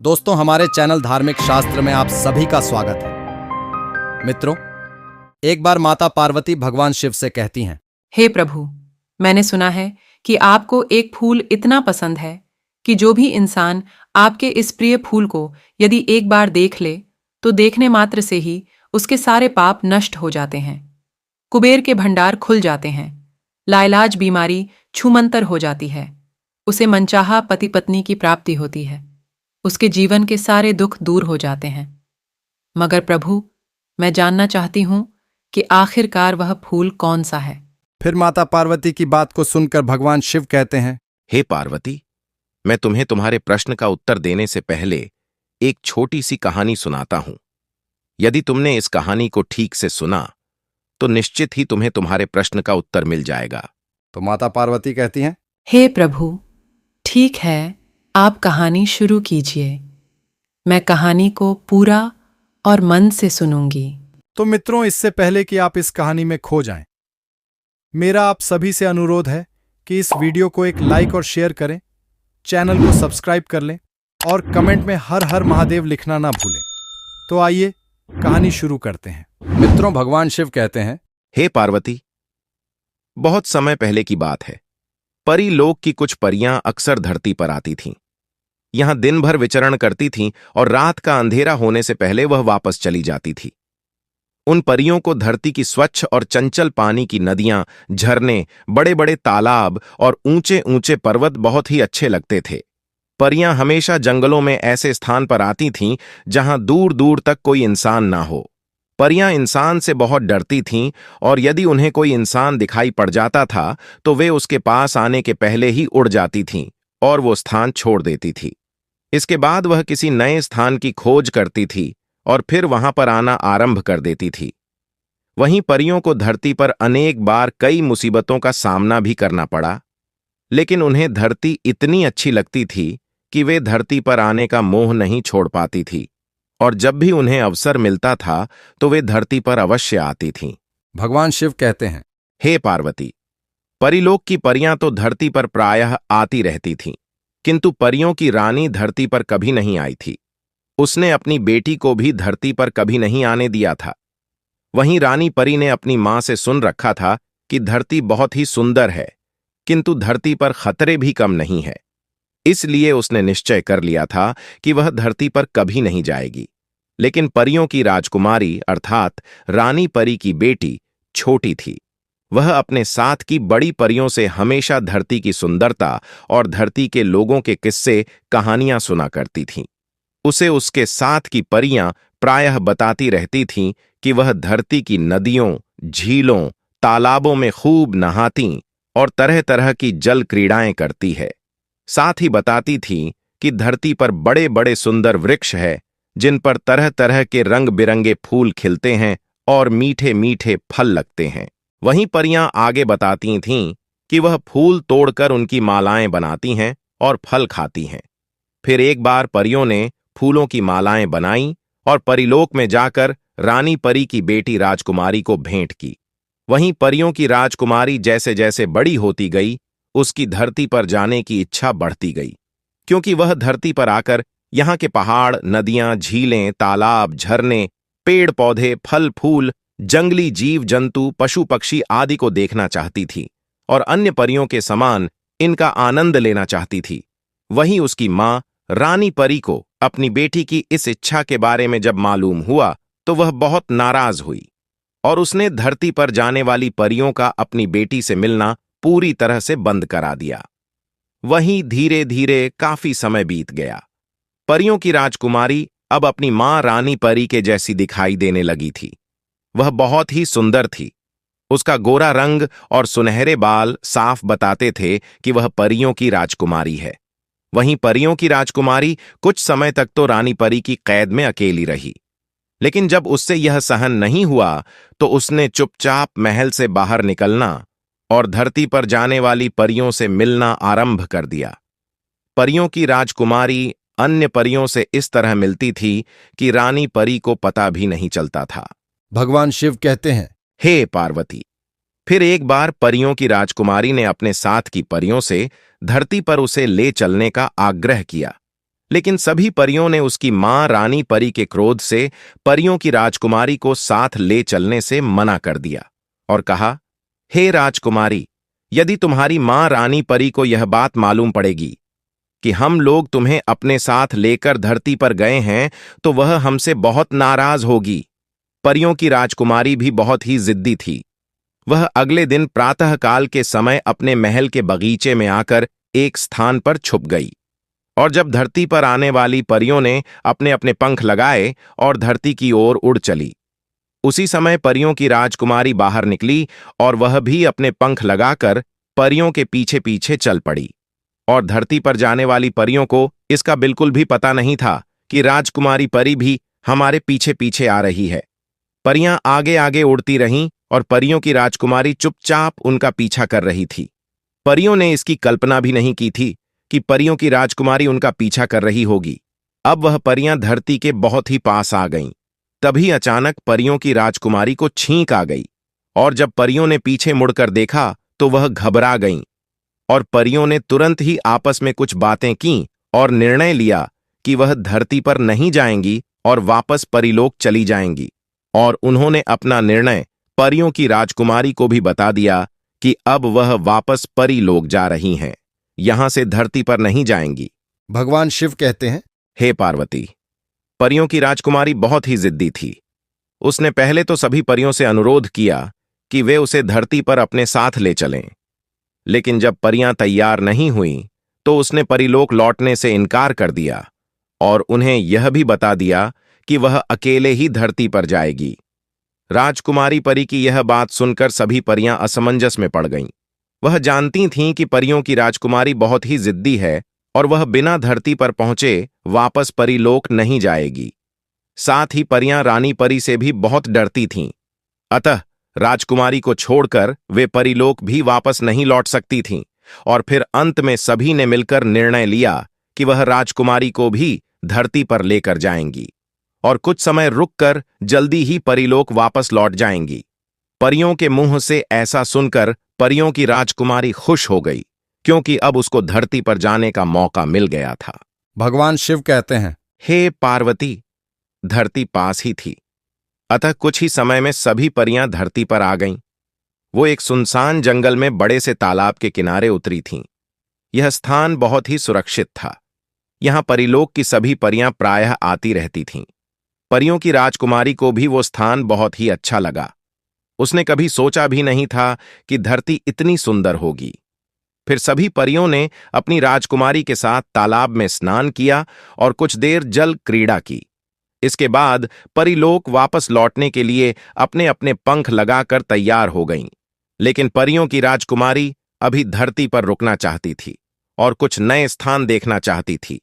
दोस्तों, हमारे चैनल धार्मिक शास्त्र में आप सभी का स्वागत है। मित्रों, एक बार माता पार्वती भगवान शिव से कहती हैं, हे प्रभु, मैंने सुना है कि आपको एक फूल इतना पसंद है कि जो भी इंसान आपके इस प्रिय फूल को यदि एक बार देख ले तो देखने मात्र से ही उसके सारे पाप नष्ट हो जाते हैं, कुबेर के भंडार खुल जाते हैं, लाइलाज बीमारी छूमंतर हो जाती है, उसे मनचाहा पति पत्नी की प्राप्ति होती है, उसके जीवन के सारे दुख दूर हो जाते हैं। मगर प्रभु, मैं जानना चाहती हूं कि आखिरकार वह फूल कौन सा है। फिर माता पार्वती की बात को सुनकर भगवान शिव कहते हैं, हे पार्वती, मैं तुम्हें तुम्हारे प्रश्न का उत्तर देने से पहले एक छोटी सी कहानी सुनाता हूं। यदि तुमने इस कहानी को ठीक से सुना तो निश्चित ही तुम्हें तुम्हारे प्रश्न का उत्तर मिल जाएगा। तो माता पार्वती कहती हैं, हे प्रभु, ठीक है, आप कहानी शुरू कीजिए। मैं कहानी को पूरा और मन से सुनूंगी। तो मित्रों, इससे पहले कि आप इस कहानी में खो जाएं, मेरा आप सभी से अनुरोध है कि इस वीडियो को एक लाइक और शेयर करें, चैनल को सब्सक्राइब कर लें और कमेंट में हर हर महादेव लिखना ना भूलें। तो आइए कहानी शुरू करते हैं। मित्रों, भगवान शिव कहते हैं, हे पार्वती, बहुत समय पहले की बात है। परी लोक की कुछ परियां अक्सर धरती पर आती थीं। यहां दिन भर विचरण करती थीं और रात का अंधेरा होने से पहले वह वापस चली जाती थी। उन परियों को धरती की स्वच्छ और चंचल पानी की नदियां, झरने, बड़े बड़े तालाब और ऊंचे ऊंचे पर्वत बहुत ही अच्छे लगते थे। परियां हमेशा जंगलों में ऐसे स्थान पर आती थीं जहां दूर दूर तक कोई इंसान ना हो। परियां इंसान से बहुत डरती थीं और यदि उन्हें कोई इंसान दिखाई पड़ जाता था तो वे उसके पास आने के पहले ही उड़ जाती थीं और वो स्थान छोड़ देती थी। इसके बाद वह किसी नए स्थान की खोज करती थी और फिर वहां पर आना आरंभ कर देती थी। वहीं परियों को धरती पर अनेक बार कई मुसीबतों का सामना भी करना पड़ा, लेकिन उन्हें धरती इतनी अच्छी लगती थी कि वे धरती पर आने का मोह नहीं छोड़ पाती थी और जब भी उन्हें अवसर मिलता था तो वे धरती पर अवश्य आती थीं। भगवान शिव कहते हैं, हे पार्वती, परिलोक की परियां तो धरती पर प्रायः आती रहती थीं, किंतु परियों की रानी धरती पर कभी नहीं आई थी। उसने अपनी बेटी को भी धरती पर कभी नहीं आने दिया था। वहीं रानी परी ने अपनी मां से सुन रखा था कि धरती बहुत ही सुंदर है, किंतु धरती पर खतरे भी कम नहीं है। इसलिए उसने निश्चय कर लिया था कि वह धरती पर कभी नहीं जाएगी। लेकिन परियों की राजकुमारी अर्थात रानी परी की बेटी छोटी थी। वह अपने साथ की बड़ी परियों से हमेशा धरती की सुंदरता और धरती के लोगों के किस्से कहानियां सुना करती थीं। उसे उसके साथ की परियां प्रायः बताती रहती थीं कि वह धरती की नदियों, झीलों, तालाबों में खूब नहाती और तरह तरह की जल क्रीड़ाएं करती है। साथ ही बताती थीं कि धरती पर बड़े बड़े सुंदर वृक्ष है जिन पर तरह तरह के रंग बिरंगे फूल खिलते हैं और मीठे मीठे फल लगते हैं। वहीं परियां आगे बताती थीं कि वह फूल तोड़कर उनकी मालाएं बनाती हैं और फल खाती हैं। फिर एक बार परियों ने फूलों की मालाएं बनाईं और परिलोक में जाकर रानी परी की बेटी राजकुमारी को भेंट की। वहीं परियों की राजकुमारी जैसे जैसे बड़ी होती गई, उसकी धरती पर जाने की इच्छा बढ़ती गई, क्योंकि वह धरती पर आकर यहाँ के पहाड़, नदियां, झीलें, तालाब, झरने, पेड़ पौधे, फल फूल, जंगली जीव जंतु, पशु पक्षी आदि को देखना चाहती थी और अन्य परियों के समान इनका आनंद लेना चाहती थी। वहीं उसकी मां रानी परी को अपनी बेटी की इस इच्छा के बारे में जब मालूम हुआ तो वह बहुत नाराज हुई और उसने धरती पर जाने वाली परियों का अपनी बेटी से मिलना पूरी तरह से बंद करा दिया। वहीं धीरे धीरे काफी समय बीत गया। परियों की राजकुमारी अब अपनी मां रानी परी के जैसी दिखाई देने लगी थी। वह बहुत ही सुंदर थी। उसका गोरा रंग और सुनहरे बाल साफ बताते थे कि वह परियों की राजकुमारी है। वहीं परियों की राजकुमारी कुछ समय तक तो रानी परी की कैद में अकेली रही, लेकिन जब उससे यह सहन नहीं हुआ तो उसने चुपचाप महल से बाहर निकलना और धरती पर जाने वाली परियों से मिलना आरंभ कर दिया। परियों की राजकुमारी अन्य परियों से इस तरह मिलती थी कि रानी परी को पता भी नहीं चलता था। भगवान शिव कहते हैं, हे पार्वती, फिर एक बार परियों की राजकुमारी ने अपने साथ की परियों से धरती पर उसे ले चलने का आग्रह किया, लेकिन सभी परियों ने उसकी मां रानी परी के क्रोध से परियों की राजकुमारी को साथ ले चलने से मना कर दिया और कहा, हे राजकुमारी, यदि तुम्हारी मां रानी परी को यह बात मालूम पड़ेगी कि हम लोग तुम्हें अपने साथ लेकर धरती पर गए हैं तो वह हमसे बहुत नाराज होगी। परियों की राजकुमारी भी बहुत ही जिद्दी थी। वह अगले दिन प्रातःकाल के समय अपने महल के बगीचे में आकर एक स्थान पर छुप गई और जब धरती पर आने वाली परियों ने अपने अपने पंख लगाए और धरती की ओर उड़ चली, उसी समय परियों की राजकुमारी बाहर निकली और वह भी अपने पंख लगाकर परियों के पीछे पीछे चल पड़ी। और धरती पर जाने वाली परियों को इसका बिल्कुल भी पता नहीं था कि राजकुमारी परी भी हमारे पीछे पीछे आ रही है। परियां आगे आगे उड़ती रहीं और परियों की राजकुमारी चुपचाप उनका पीछा कर रही थी। परियों ने इसकी कल्पना भी नहीं की थी कि परियों की राजकुमारी उनका पीछा कर रही होगी। अब वह परियां धरती के बहुत ही पास आ गईं। तभी अचानक परियों की राजकुमारी को छींक आ गई और जब परियों ने पीछे मुड़कर देखा तो वह घबरा गईं और परियों ने तुरंत ही आपस में कुछ बातें कीं और निर्णय लिया कि वह धरती पर नहीं जाएंगी और वापस परीलोक चली जाएंगी। और उन्होंने अपना निर्णय परियों की राजकुमारी को भी बता दिया कि अब वह वापस परीलोक जा रही हैं, यहां से धरती पर नहीं जाएंगी। भगवान शिव कहते हैं, हे पार्वती, परियों की राजकुमारी बहुत ही जिद्दी थी। उसने पहले तो सभी परियों से अनुरोध किया कि वे उसे धरती पर अपने साथ ले चलें, लेकिन जब परियां तैयार नहीं हुईं तो उसने परीलोक लौटने से इनकार कर दिया और उन्हें यह भी बता दिया कि वह अकेले ही धरती पर जाएगी। राजकुमारी परी की यह बात सुनकर सभी परियां असमंजस में पड़ गईं। वह जानती थीं कि परियों की राजकुमारी बहुत ही जिद्दी है और वह बिना धरती पर पहुंचे वापस परीलोक नहीं जाएगी। साथ ही परियां रानी परी से भी बहुत डरती थीं। अतः राजकुमारी को छोड़कर वे परीलोक भी वापस नहीं लौट सकती थीं और फिर अंत में सभी ने मिलकर निर्णय लिया कि वह राजकुमारी को भी धरती पर लेकर जाएंगी और कुछ समय रुककर जल्दी ही परीलोक वापस लौट जाएंगी। परियों के मुंह से ऐसा सुनकर परियों की राजकुमारी खुश हो गई क्योंकि अब उसको धरती पर जाने का मौका मिल गया था। भगवान शिव कहते हैं, हे पार्वती, धरती पास ही थी, अतः कुछ ही समय में सभी परियां धरती पर आ गईं। वो एक सुनसान जंगल में बड़े से तालाब के किनारे उतरी थीं। यह स्थान बहुत ही सुरक्षित था। यहां परीलोक की सभी परियां प्रायः आती रहती थीं। परियों की राजकुमारी को भी वो स्थान बहुत ही अच्छा लगा। उसने कभी सोचा भी नहीं था कि धरती इतनी सुंदर होगी। फिर सभी परियों ने अपनी राजकुमारी के साथ तालाब में स्नान किया और कुछ देर जल क्रीड़ा की। इसके बाद परीलोक वापस लौटने के लिए अपने अपने पंख लगाकर तैयार हो गईं। लेकिन परियों की राजकुमारी अभी धरती पर रुकना चाहती थी और कुछ नए स्थान देखना चाहती थी।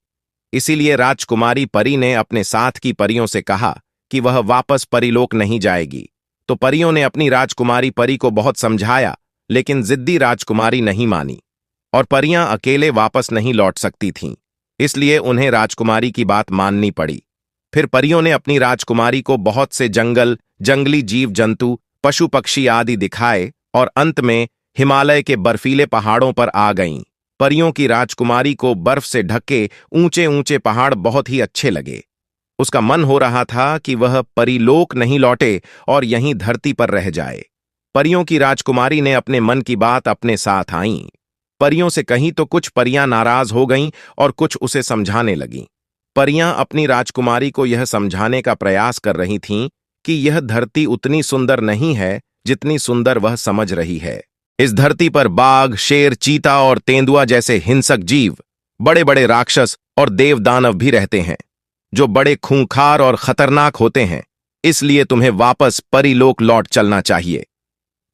इसीलिए राजकुमारी परी ने अपने साथ की परियों से कहा कि वह वापस परीलोक नहीं जाएगी। तो परियों ने अपनी राजकुमारी परी को बहुत समझाया, लेकिन जिद्दी राजकुमारी नहीं मानी और परियां अकेले वापस नहीं लौट सकती थीं, इसलिए उन्हें राजकुमारी की बात माननी पड़ी। फिर परियों ने अपनी राजकुमारी को बहुत से जंगल, जंगली जीव जंतु, पशु पक्षी आदि दिखाए और अंत में हिमालय के बर्फीले पहाड़ों पर आ गईं। परियों की राजकुमारी को बर्फ से ढके ऊंचे ऊंचे पहाड़ बहुत ही अच्छे लगे। उसका मन हो रहा था कि वह परीलोक नहीं लौटे और यहीं धरती पर रह जाए। परियों की राजकुमारी ने अपने मन की बात अपने साथ आईं। परियों से कहीं तो कुछ परियां नाराज हो गईं और कुछ उसे समझाने लगीं। परियां अपनी राजकुमारी को यह समझाने का प्रयास कर रही थीं कि यह धरती उतनी सुंदर नहीं है जितनी सुंदर वह समझ रही है। इस धरती पर बाघ, शेर, चीता और तेंदुआ जैसे हिंसक जीव, बड़े बड़े राक्षस और देव दानव भी रहते हैं जो बड़े खूंखार और खतरनाक होते हैं। इसलिए तुम्हें वापस परीलोक लौट चलना चाहिए।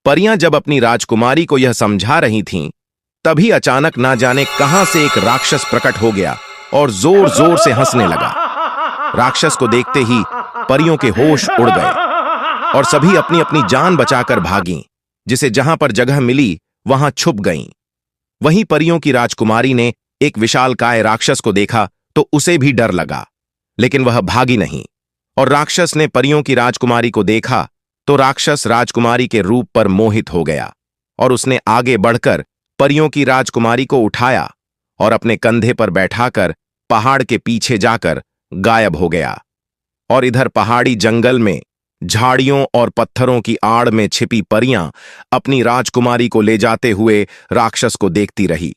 परियां जब अपनी राजकुमारी को यह समझा रही थीं, तभी अचानक ना जाने कहां से एक राक्षस प्रकट हो गया और जोर जोर से हंसने लगा। राक्षस को देखते ही परियों के होश उड़ गए और सभी अपनी अपनी जान बचाकर भागीं, जिसे जहां पर जगह मिली वहां छुप गईं। वहीं परियों की राजकुमारी ने एक विशालकाय राक्षस को देखा तो उसे भी डर लगा, लेकिन वह भागी नहीं। और राक्षस ने परियों की राजकुमारी को देखा तो राक्षस राजकुमारी के रूप पर मोहित हो गया और उसने आगे बढ़कर परियों की राजकुमारी को उठाया और अपने कंधे पर बैठाकर पहाड़ के पीछे जाकर गायब हो गया। और इधर पहाड़ी जंगल में झाड़ियों और पत्थरों की आड़ में छिपी परियां अपनी राजकुमारी को ले जाते हुए राक्षस को देखती रही।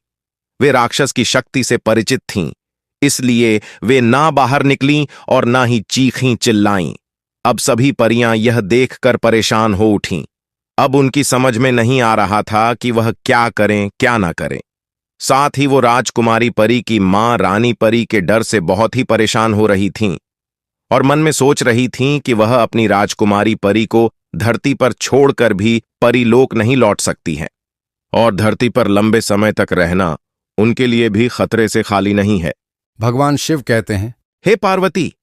वे राक्षस की शक्ति से परिचित थीं, इसलिए वे ना बाहर निकलीं और ना ही चीखीं चिल्लाईं। अब सभी परियां यह देखकर परेशान हो उठीं। अब उनकी समझ में नहीं आ रहा था कि वह क्या करें क्या ना करें। साथ ही वो राजकुमारी परी की मां रानी परी के डर से बहुत ही परेशान हो रही थीं और मन में सोच रही थीं कि वह अपनी राजकुमारी परी को धरती पर छोड़कर भी परीलोक नहीं लौट सकती हैं और धरती पर लंबे समय तक रहना उनके लिए भी खतरे से खाली नहीं है। भगवान शिव कहते हैं, हे पार्वती,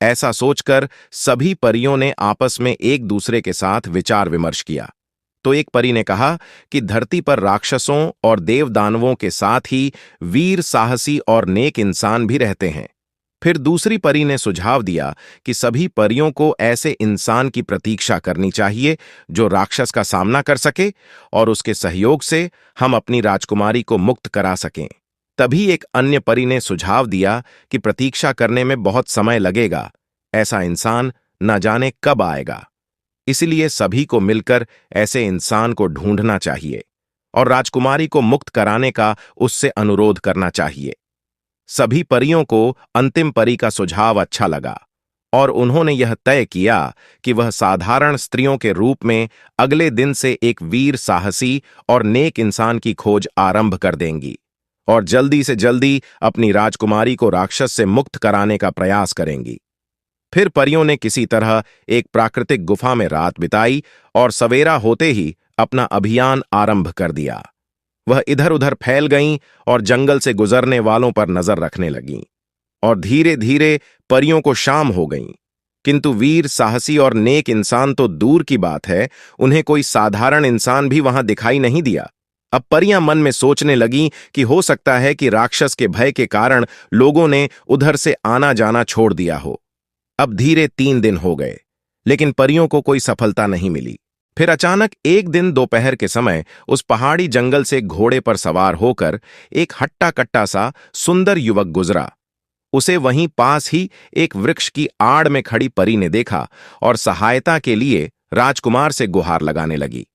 ऐसा सोचकर सभी परियों ने आपस में एक दूसरे के साथ विचार विमर्श किया। तो एक परी ने कहा कि धरती पर राक्षसों और देवदानवों के साथ ही वीर, साहसी और नेक इंसान भी रहते हैं। फिर दूसरी परी ने सुझाव दिया कि सभी परियों को ऐसे इंसान की प्रतीक्षा करनी चाहिए जो राक्षस का सामना कर सके और उसके सहयोग से हम अपनी राजकुमारी को मुक्त करा सकें। तभी एक अन्य परी ने सुझाव दिया कि प्रतीक्षा करने में बहुत समय लगेगा, ऐसा इंसान न जाने कब आएगा, इसलिए सभी को मिलकर ऐसे इंसान को ढूंढना चाहिए और राजकुमारी को मुक्त कराने का उससे अनुरोध करना चाहिए। सभी परियों को अंतिम परी का सुझाव अच्छा लगा और उन्होंने यह तय किया कि वह साधारण स्त्रियों के रूप में अगले दिन से एक वीर, साहसी और नेक इंसान की खोज आरंभ कर देंगी और जल्दी से जल्दी अपनी राजकुमारी को राक्षस से मुक्त कराने का प्रयास करेंगी। फिर परियों ने किसी तरह एक प्राकृतिक गुफा में रात बिताई और सवेरा होते ही अपना अभियान आरंभ कर दिया। वह इधर उधर फैल गईं और जंगल से गुजरने वालों पर नजर रखने लगीं और धीरे धीरे परियों को शाम हो गई। किंतु वीर, साहसी और नेक इंसान तो दूर की बात है, उन्हें कोई साधारण इंसान भी वहां दिखाई नहीं दिया। अब परियां मन में सोचने लगीं कि हो सकता है कि राक्षस के भय के कारण लोगों ने उधर से आना जाना छोड़ दिया हो। अब धीरे 3 दिन हो गए, लेकिन परियों को कोई सफलता नहीं मिली। फिर अचानक एक दिन दोपहर के समय उस पहाड़ी जंगल से घोड़े पर सवार होकर एक हट्टा कट्टा सा सुंदर युवक गुजरा। उसे वहीं पास ही एक वृक्ष की आड़ में खड़ी परी ने देखा और सहायता के लिए राजकुमार से गुहार लगाने लगी।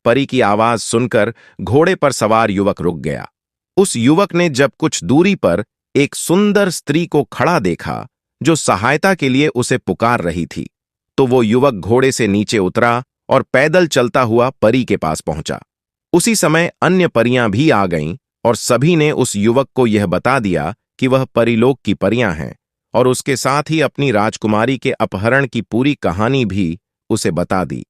परी की आवाज सुनकर घोड़े पर सवार युवक रुक गया। उस युवक ने जब कुछ दूरी पर एक सुंदर स्त्री को खड़ा देखा जो सहायता के लिए उसे पुकार रही थी, तो वो युवक घोड़े से नीचे उतरा और पैदल चलता हुआ परी के पास पहुंचा। उसी समय अन्य परियां भी आ गईं और सभी ने उस युवक को यह बता दिया कि वह परीलोक की परियां हैं और उसके साथ ही अपनी राजकुमारी के अपहरण की पूरी कहानी भी उसे बता दी।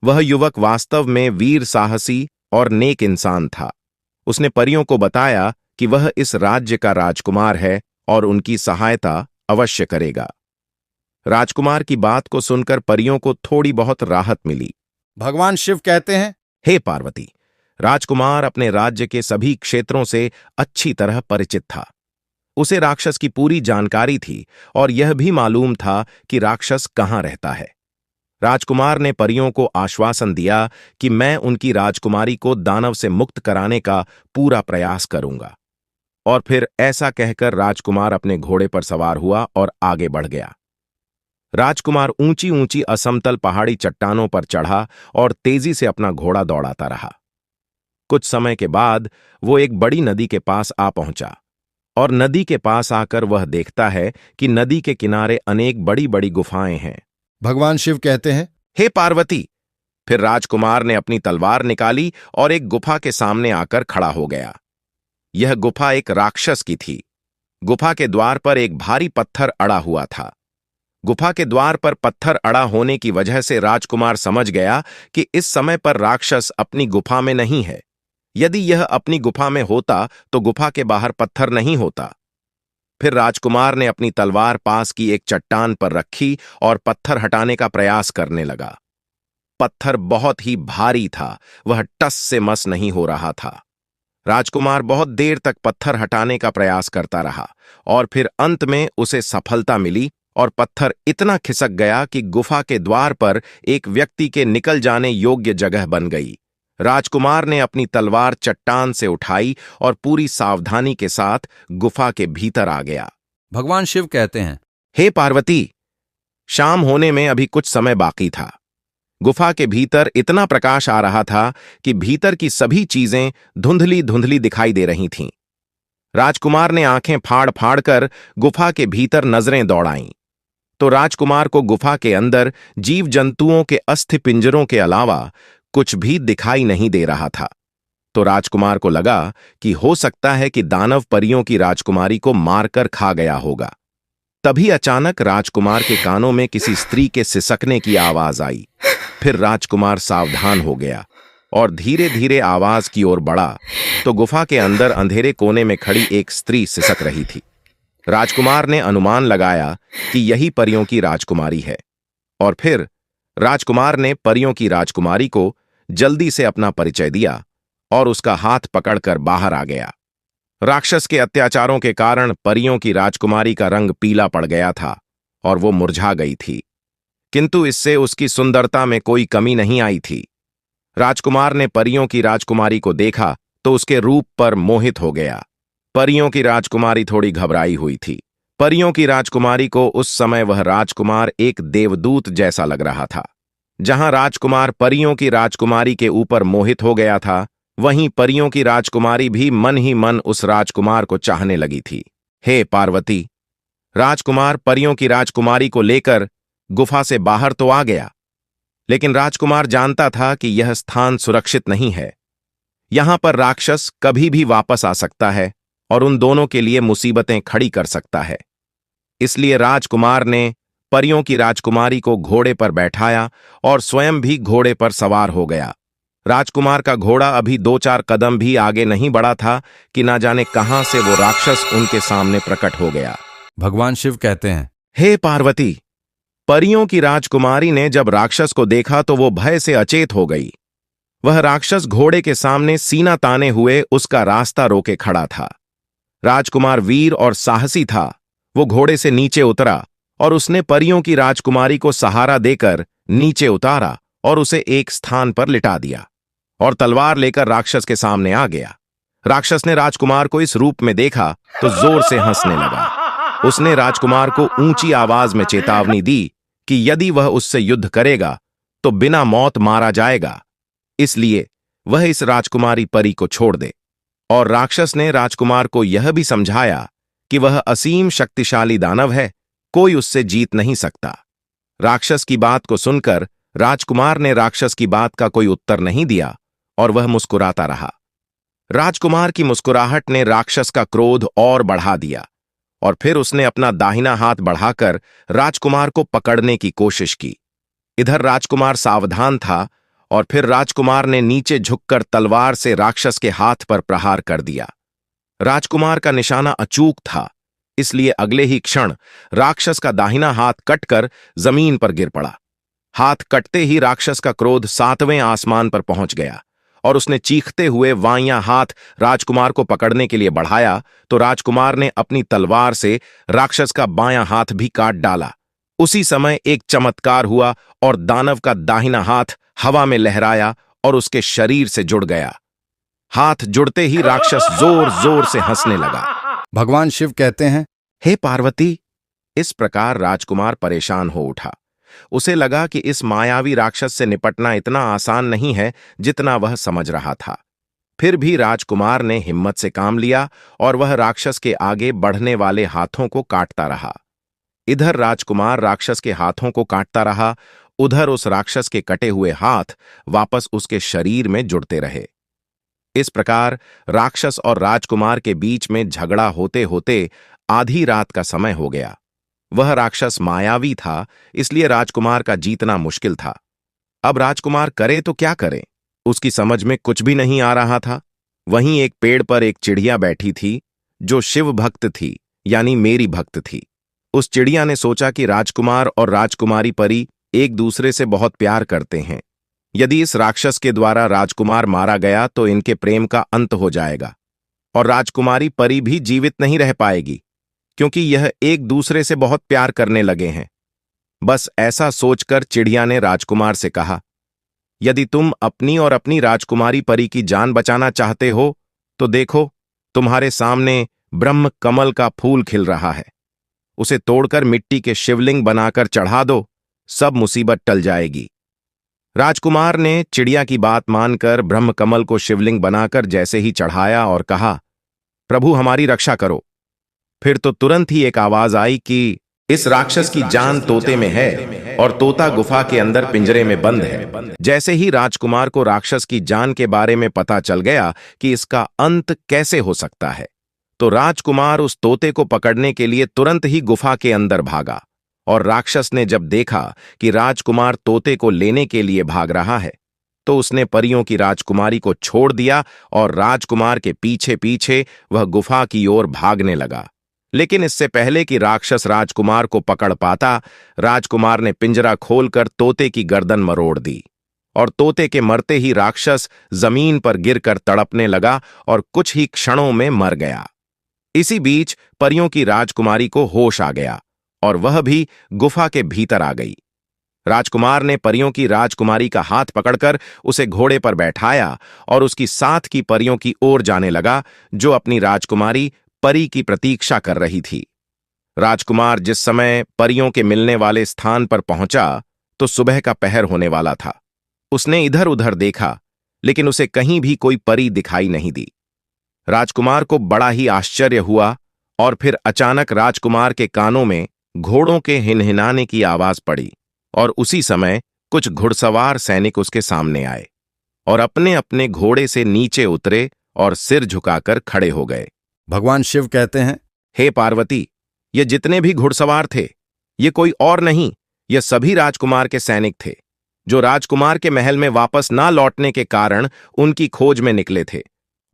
वह युवक वास्तव में वीर, साहसी और नेक इंसान था। उसने परियों को बताया कि वह इस राज्य का राजकुमार है और उनकी सहायता अवश्य करेगा। राजकुमार की बात को सुनकर परियों को थोड़ी बहुत राहत मिली। भगवान शिव कहते हैं, हे पार्वती, राजकुमार अपने राज्य के सभी क्षेत्रों से अच्छी तरह परिचित था। उसे राक्षस की पूरी जानकारी थी और यह भी मालूम था कि राक्षस कहाँ रहता है। राजकुमार ने परियों को आश्वासन दिया कि मैं उनकी राजकुमारी को दानव से मुक्त कराने का पूरा प्रयास करूंगा। और फिर ऐसा कहकर राजकुमार अपने घोड़े पर सवार हुआ और आगे बढ़ गया। राजकुमार ऊंची ऊंची असमतल पहाड़ी चट्टानों पर चढ़ा और तेजी से अपना घोड़ा दौड़ाता रहा। कुछ समय के बाद वो एक बड़ी नदी के पास आ पहुंचा और नदी के पास आकर वह देखता है कि नदी के किनारे अनेक बड़ी बड़ी गुफाएं हैं। भगवान शिव कहते हैं, हे पार्वती, फिर राजकुमार ने अपनी तलवार निकाली और एक गुफा के सामने आकर खड़ा हो गया। यह गुफा एक राक्षस की थी। गुफा के द्वार पर एक भारी पत्थर अड़ा हुआ था। गुफा के द्वार पर पत्थर अड़ा होने की वजह से राजकुमार समझ गया कि इस समय पर राक्षस अपनी गुफा में नहीं है। यदि यह अपनी गुफा में होता तो गुफा के बाहर पत्थर नहीं होता। फिर राजकुमार ने अपनी तलवार पास की एक चट्टान पर रखी और पत्थर हटाने का प्रयास करने लगा। पत्थर बहुत ही भारी था, वह टस से मस नहीं हो रहा था। राजकुमार बहुत देर तक पत्थर हटाने का प्रयास करता रहा और फिर अंत में उसे सफलता मिली और पत्थर इतना खिसक गया कि गुफा के द्वार पर एक व्यक्ति के निकल जाने योग्य जगह बन गई। राजकुमार ने अपनी तलवार चट्टान से उठाई और पूरी सावधानी के साथ गुफा के भीतर आ गया। भगवान शिव कहते हैं, हे पार्वती, शाम होने में अभी कुछ समय बाकी था। गुफा के भीतर इतना प्रकाश आ रहा था कि भीतर की सभी चीजें धुंधली धुंधली दिखाई दे रही थीं। राजकुमार ने आंखें फाड़ फाड़ कर गुफा के भीतर नजरें दौड़ाईं, तो राजकुमार को गुफा के अंदर जीव जंतुओं के अस्थि पिंजरों के अलावा कुछ भी दिखाई नहीं दे रहा था। तो राजकुमार को लगा कि हो सकता है कि दानव परियों की राजकुमारी को मारकर खा गया होगा। तभी अचानक राजकुमार के कानों में किसी स्त्री के सिसकने की आवाज आई। फिर राजकुमार सावधान हो गया और धीरे धीरे आवाज की ओर बढ़ा तो गुफा के अंदर अंधेरे कोने में खड़ी एक स्त्री सिसक रही थी। राजकुमार ने अनुमान लगाया कि यही परियों की राजकुमारी है, और फिर राजकुमार ने परियों की राजकुमारी को जल्दी से अपना परिचय दिया और उसका हाथ पकड़कर बाहर आ गया। राक्षस के अत्याचारों के कारण परियों की राजकुमारी का रंग पीला पड़ गया था और वो मुरझा गई थी, किंतु इससे उसकी सुंदरता में कोई कमी नहीं आई थी। राजकुमार ने परियों की राजकुमारी को देखा तो उसके रूप पर मोहित हो गया। परियों की राजकुमारी थोड़ी घबराई हुई थी। परियों की राजकुमारी को उस समय वह राजकुमार एक देवदूत जैसा लग रहा था। जहां राजकुमार परियों की राजकुमारी के ऊपर मोहित हो गया था, वहीं परियों की राजकुमारी भी मन ही मन उस राजकुमार को चाहने लगी थी। हे पार्वती, राजकुमार परियों की राजकुमारी को लेकर गुफा से बाहर तो आ गया, लेकिन राजकुमार जानता था कि यह स्थान सुरक्षित नहीं है। यहां पर राक्षस कभी भी वापस आ सकता है और उन दोनों के लिए मुसीबतें खड़ी कर सकता है। इसलिए राजकुमार ने परियों की राजकुमारी को घोड़े पर बैठाया और स्वयं भी घोड़े पर सवार हो गया। राजकुमार का घोड़ा अभी 2-4 कदम भी आगे नहीं बढ़ा था कि ना जाने कहां से वो राक्षस उनके सामने प्रकट हो गया। भगवान शिव कहते हैं, हे पार्वती, परियों की राजकुमारी ने जब राक्षस को देखा तो वो भय से अचेत हो गई। वह राक्षस घोड़े के सामने सीना ताने हुए उसका रास्ता रोके खड़ा था। राजकुमार वीर और साहसी था। वो घोड़े से नीचे उतरा और उसने परियों की राजकुमारी को सहारा देकर नीचे उतारा और उसे एक स्थान पर लिटा दिया और तलवार लेकर राक्षस के सामने आ गया। राक्षस ने राजकुमार को इस रूप में देखा तो जोर से हंसने लगा। उसने राजकुमार को ऊंची आवाज में चेतावनी दी कि यदि वह उससे युद्ध करेगा तो बिना मौत मारा जाएगा, इसलिए वह इस राजकुमारी परी को छोड़ दे। और राक्षस ने राजकुमार को यह भी समझाया कि वह असीम शक्तिशाली दानव है, कोई उससे जीत नहीं सकता। राक्षस की बात को सुनकर राजकुमार ने राक्षस की बात का कोई उत्तर नहीं दिया और वह मुस्कुराता रहा। राजकुमार की मुस्कुराहट ने राक्षस का क्रोध और बढ़ा दिया और फिर उसने अपना दाहिना हाथ बढ़ाकर राजकुमार को पकड़ने की कोशिश की। इधर राजकुमार सावधान था और फिर राजकुमार ने नीचे झुककर तलवार से राक्षस के हाथ पर प्रहार कर दिया। राजकुमार का निशाना अचूक था, इसलिए अगले ही क्षण राक्षस का दाहिना हाथ कटकर जमीन पर गिर पड़ा। हाथ कटते ही राक्षस का क्रोध 7वें आसमान पर पहुंच गया और उसने चीखते हुए वाइयां हाथ राजकुमार को पकड़ने के लिए बढ़ाया तो राजकुमार ने अपनी तलवार से राक्षस का बायां हाथ भी काट डाला। उसी समय एक चमत्कार हुआ और दानव का दाहिना हाथ हवा में लहराया और उसके शरीर से जुड़ गया। हाथ जुड़ते ही राक्षस जोर जोर से हंसने लगा। भगवान शिव कहते हैं, हे पार्वती, इस प्रकार राजकुमार परेशान हो उठा। उसे लगा कि इस मायावी राक्षस से निपटना इतना आसान नहीं है जितना वह समझ रहा था। फिर भी राजकुमार ने हिम्मत से काम लिया और वह राक्षस के आगे बढ़ने वाले हाथों को काटता रहा। इधर राजकुमार राक्षस के हाथों को काटता रहा, उधर उस राक्षस के कटे हुए हाथ वापस उसके शरीर में जुड़ते रहे। इस प्रकार राक्षस और राजकुमार के बीच में झगड़ा होते होते आधी रात का समय हो गया। वह राक्षस मायावी था, इसलिए राजकुमार का जीतना मुश्किल था। अब राजकुमार करे तो क्या करे, उसकी समझ में कुछ भी नहीं आ रहा था। वहीं एक पेड़ पर एक चिड़िया बैठी थी जो शिव भक्त थी, यानी मेरी भक्त थी। उस चिड़िया ने सोचा कि राजकुमार और राजकुमारी परी एक दूसरे से बहुत प्यार करते हैं। यदि इस राक्षस के द्वारा राजकुमार मारा गया तो इनके प्रेम का अंत हो जाएगा और राजकुमारी परी भी जीवित नहीं रह पाएगी, क्योंकि यह एक दूसरे से बहुत प्यार करने लगे हैं। बस ऐसा सोचकर चिड़िया ने राजकुमार से कहा, यदि तुम अपनी और अपनी राजकुमारी परी की जान बचाना चाहते हो तो देखो, तुम्हारे सामने ब्रह्म कमल का फूल खिल रहा है। उसे तोड़कर मिट्टी के शिवलिंग बनाकर चढ़ा दो, सब मुसीबत टल जाएगी। राजकुमार ने चिड़िया की बात मानकर ब्रह्म कमल को शिवलिंग बनाकर जैसे ही चढ़ाया और कहा, प्रभु हमारी रक्षा करो। फिर तो तुरंत ही एक आवाज आई कि इस राक्षस की जान तोते में है और तोता गुफा के अंदर पिंजरे में बंद है। जैसे ही राजकुमार को राक्षस की जान के बारे में पता चल गया कि इसका अंत कैसे हो सकता है, तो राजकुमार उस तोते को पकड़ने के लिए तुरंत ही गुफा के अंदर भागा। और राक्षस ने जब देखा कि राजकुमार तोते को लेने के लिए भाग रहा है, तो उसने परियों की राजकुमारी को छोड़ दिया और राजकुमार के पीछे पीछे वह गुफा की ओर भागने लगा। लेकिन इससे पहले कि राक्षस राजकुमार को पकड़ पाता, राजकुमार ने पिंजरा खोलकर तोते की गर्दन मरोड़ दी और तोते के मरते ही राक्षस जमीन पर गिरकर तड़पने लगा और कुछ ही क्षणों में मर गया। इसी बीच परियों की राजकुमारी को होश आ गया और वह भी गुफा के भीतर आ गई। राजकुमार ने परियों की राजकुमारी का हाथ पकड़कर उसे घोड़े पर बैठाया और उसकी साथ की परियों की ओर जाने लगा, जो अपनी राजकुमारी परी की प्रतीक्षा कर रही थी। राजकुमार जिस समय परियों के मिलने वाले स्थान पर पहुंचा तो सुबह का पहर होने वाला था। उसने इधर उधर देखा, लेकिन उसे कहीं भी कोई परी दिखाई नहीं दी। राजकुमार को बड़ा ही आश्चर्य हुआ और फिर अचानक राजकुमार के कानों में घोड़ों के हिनहिनाने की आवाज पड़ी और उसी समय कुछ घुड़सवार सैनिक उसके सामने आए और अपने अपने घोड़े से नीचे उतरे और सिर झुकाकर खड़े हो गए। भगवान शिव कहते हैं, हे पार्वती, ये जितने भी घुड़सवार थे, ये कोई और नहीं, ये सभी राजकुमार के सैनिक थे, जो राजकुमार के महल में वापस ना लौटने के कारण उनकी खोज में निकले थे।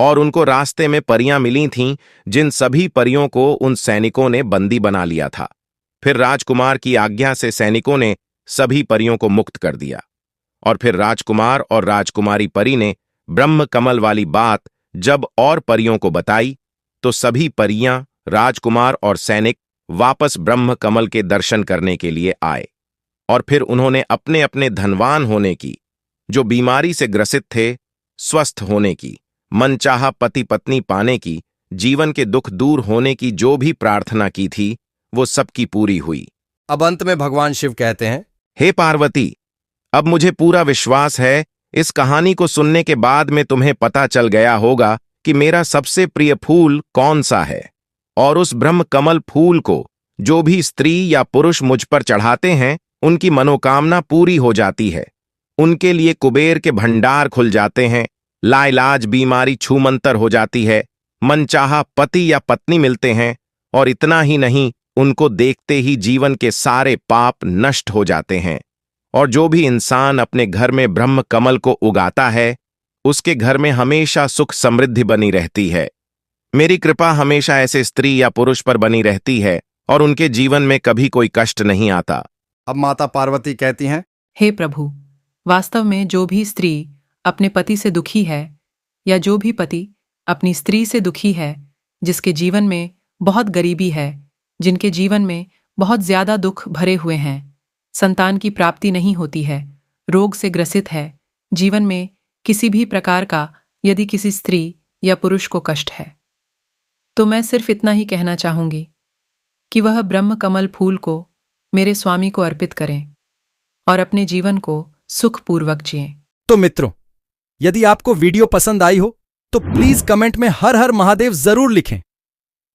और उनको रास्ते में परियां मिली थीं, जिन सभी परियों को उन सैनिकों ने बंदी बना लिया था। फिर राजकुमार की आज्ञा से सैनिकों ने सभी परियों को मुक्त कर दिया और फिर राजकुमार और राजकुमारी परी ने ब्रह्म कमल वाली बात जब और परियों को बताई, तो सभी परियां, राजकुमार और सैनिक वापस ब्रह्म कमल के दर्शन करने के लिए आए। और फिर उन्होंने अपने अपने धनवान होने की, जो बीमारी से ग्रसित थे स्वस्थ होने की, मनचाहा पति पत्नी पाने की, जीवन के दुख दूर होने की जो भी प्रार्थना की थी, वो सबकी पूरी हुई। अब अंत में भगवान शिव कहते हैं, हे पार्वती, अब मुझे पूरा विश्वास है इस कहानी को सुनने के बाद में तुम्हें पता चल गया होगा कि मेरा सबसे प्रिय फूल कौन सा है। और उस ब्रह्म कमल फूल को जो भी स्त्री या पुरुष मुझ पर चढ़ाते हैं, उनकी मनोकामना पूरी हो जाती है। उनके लिए कुबेर के भंडार खुल जाते हैं, लाइलाज बीमारी छूमंतर हो जाती है, मनचाहा पति या पत्नी मिलते हैं, और इतना ही नहीं, उनको देखते ही जीवन के सारे पाप नष्ट हो जाते हैं। और जो भी इंसान अपने घर में ब्रह्म कमल को उगाता है, उसके घर में हमेशा सुख समृद्धि बनी रहती है। मेरी कृपा हमेशा ऐसे स्त्री या पुरुष पर बनी रहती है और उनके जीवन में कभी कोई कष्ट नहीं आता। अब माता पार्वती कहती हैं, हे प्रभु, वास्तव में जो भी स्त्री अपने पति से दुखी है या जो भी पति अपनी स्त्री से दुखी है, जिसके जीवन में बहुत गरीबी है, जिनके जीवन में बहुत ज्यादा दुख भरे हुए हैं, संतान की प्राप्ति नहीं होती है, रोग से ग्रसित है, जीवन में किसी भी प्रकार का यदि किसी स्त्री या पुरुष को कष्ट है, तो मैं सिर्फ इतना ही कहना चाहूंगी कि वह ब्रह्म कमल फूल को मेरे स्वामी को अर्पित करें और अपने जीवन को सुखपूर्वक जिएं। तो मित्रों, यदि आपको वीडियो पसंद आई हो तो प्लीज कमेंट में हर हर महादेव जरूर लिखें।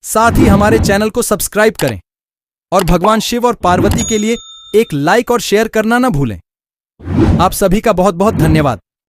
साथ ही हमारे चैनल को सब्सक्राइब करें और भगवान शिव और पार्वती के लिए एक लाइक और शेयर करना ना भूलें। आप सभी का बहुत बहुत धन्यवाद।